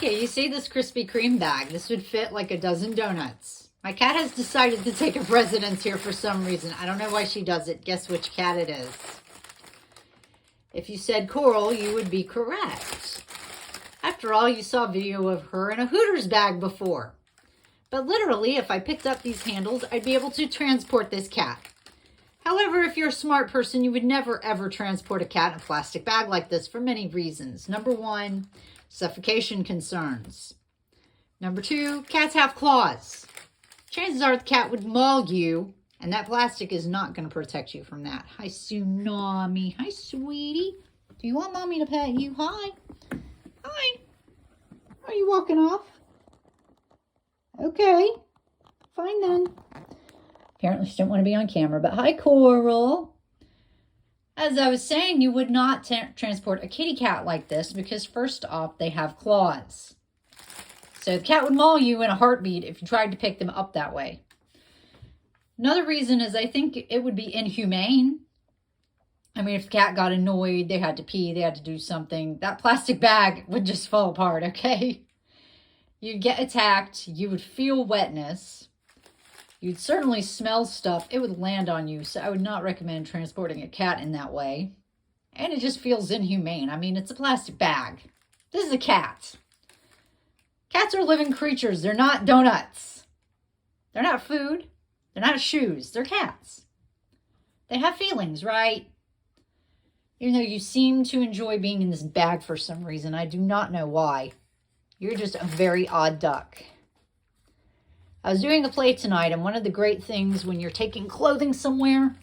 Okay, you see this Krispy Kreme bag. This would fit like a dozen donuts. My cat has decided to take up residence here for some reason. I don't know why she does it. Guess which cat it is. If you said Coral, you would be correct. After all, you saw a video of her in a Hooters bag before. But literally, if I picked up these handles, I'd be able to transport this cat. However, if you're a smart person, you would never ever transport a cat in a plastic bag like this for many reasons. Number one, suffocation concerns. Number two, cats have claws. Chances are the cat would maul you, and that plastic is not going to protect you from that. Hi, Tsunami. Hi, sweetie. Do you want mommy to pet you? Hi. Hi. Are you walking off? Okay. Fine then. Apparently she didn't want to be on camera, but hi, Coral. As I was saying, you would not transport a kitty cat like this because first off, they have claws. So the cat would maul you in a heartbeat if you tried to pick them up that way. Another reason is I think it would be inhumane. I mean, if the cat got annoyed, they had to pee, they had to do something, that plastic bag would just fall apart, okay? You'd get attacked, you would feel wetness, you'd certainly smell stuff, it would land on you, so I would not recommend transporting a cat in that way. And it just feels inhumane. I mean, it's a plastic bag. This is a cat. Cats are living creatures. They're not donuts. They're not food. They're not shoes. They're cats. They have feelings, right? Even though you seem to enjoy being in this bag for some reason, I do not know why. You're just a very odd duck. I was doing a play tonight, and one of the great things when you're taking clothing somewhere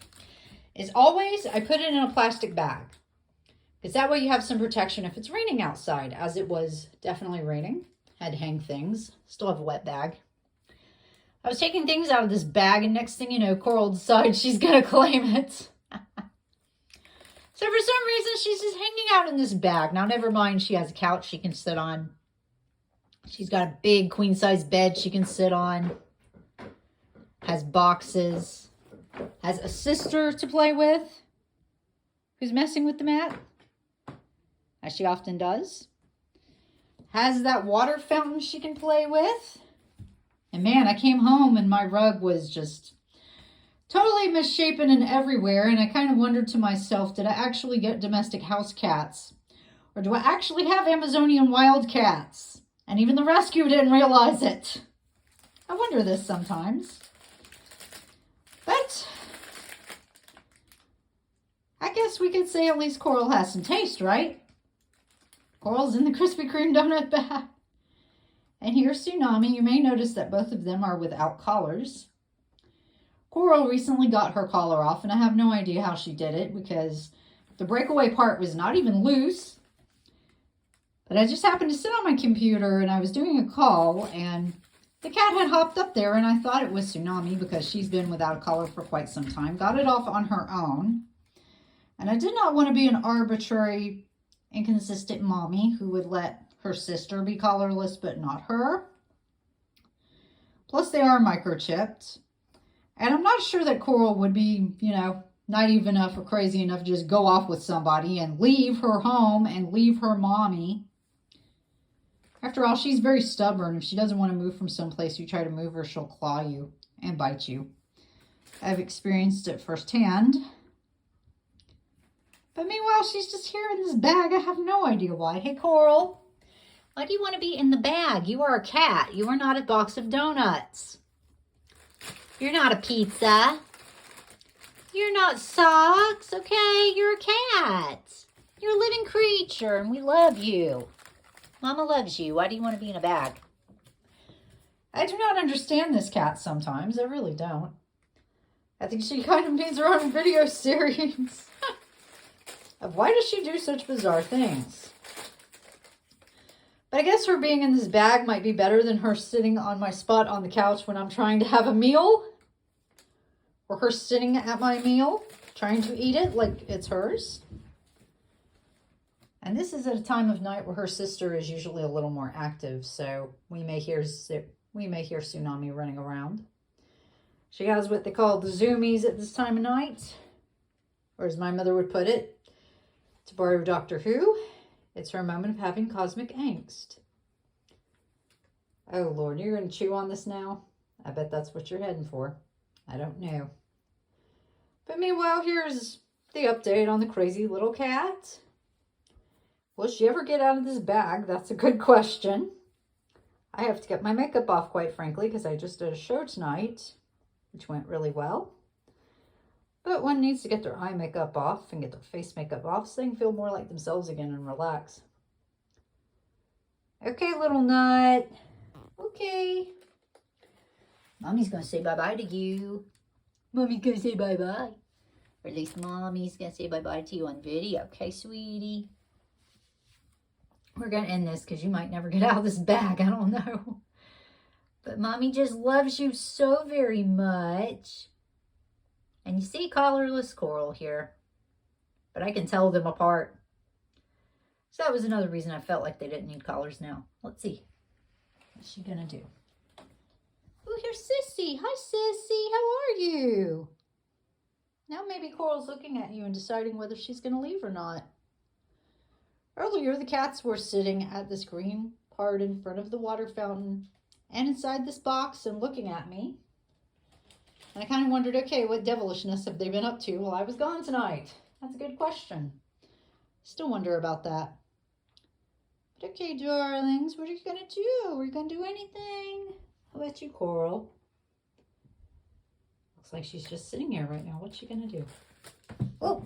is always I put it in a plastic bag. Because that way you have some protection if it's raining outside, as it was definitely raining. Had to hang things. Still have a wet bag. I was taking things out of this bag, and next thing you know, Coral decides she's going to claim it. So for some reason, she's just hanging out in this bag. Now, never mind, she has a couch she can sit on. She's got a big queen-size bed she can sit on. Has boxes. Has a sister to play with who's messing with the mat, as she often does. Has that water fountain she can play with. And man, I came home and my rug was just totally misshapen and everywhere. And I kind of wondered to myself, did I actually get domestic house cats? Or do I actually have Amazonian wild cats? And even the rescue didn't realize it. I wonder this sometimes. But I guess we could say at least Coral has some taste, right? Coral's in the Krispy Kreme donut bag. And here's Tsunami. You may notice that both of them are without collars. Coral recently got her collar off, and I have no idea how she did it because the breakaway part was not even loose. But I just happened to sit on my computer, and I was doing a call, and the cat had hopped up there, and I thought it was Tsunami because she's been without a collar for quite some time. Got it off on her own. And I did not want to be an arbitrary, inconsistent mommy who would let her sister be collarless, but not her. Plus, they are microchipped. And I'm not sure that Coral would be, naive enough or crazy enough to just go off with somebody and leave her home and leave her mommy. After all, she's very stubborn. If she doesn't want to move from someplace you try to move her, she'll claw you and bite you. I've experienced it firsthand. But meanwhile, she's just here in this bag. I have no idea why. Hey, Coral, why do you want to be in the bag? You are a cat. You are not a box of donuts. You're not a pizza. You're not socks, okay? You're a cat. You're a living creature, and we love you. Mama loves you. Why do you want to be in a bag? I do not understand this cat sometimes. I really don't. I think she kind of needs her own video series. Why does she do such bizarre things? But I guess her being in this bag might be better than her sitting on my spot on the couch when I'm trying to have a meal. Or her sitting at my meal, trying to eat it like it's hers. And this is at a time of night where her sister is usually a little more active, so we may hear Tsunami running around. She has what they call the zoomies at this time of night. Or as my mother would put it, to borrow Doctor Who, it's her moment of having cosmic angst. Oh, Lord, you're going to chew on this now? I bet that's what you're heading for. I don't know. But meanwhile, here's the update on the crazy little cat. Will she ever get out of this bag? That's a good question. I have to get my makeup off, quite frankly, because I just did a show tonight, which went really well. But one needs to get their eye makeup off and get their face makeup off so they can feel more like themselves again and relax. Okay, little nut. Okay. Mommy's going to say bye-bye to you. Mommy's going to say bye-bye. Or at least Mommy's going to say bye-bye to you on video. Okay, sweetie? We're going to end this because you might never get out of this bag. I don't know. But Mommy just loves you so very much. And you see collarless coral here. But I can tell them apart. So that was another reason I felt like they didn't need collars now. Let's see. What's she going to do? Oh, here's Sissy. Hi, Sissy. How are you? Now maybe Coral's looking at you and deciding whether she's going to leave or not. Earlier, the cats were sitting at this green part in front of the water fountain and inside this box and looking at me. And I kind of wondered, okay, what devilishness have they been up to while I was gone tonight? That's a good question. Still wonder about that. But okay, darlings, what are you going to do? Are you going to do anything? How about you, Coral? Looks like she's just sitting here right now. What's she going to do? Oh!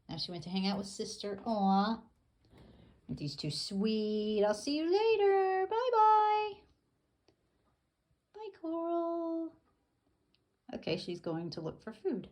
Now she went to hang out with sister. Aw. Aren't these two sweet? I'll see you later. Bye-bye. Bye, Coral. Okay, she's going to look for food.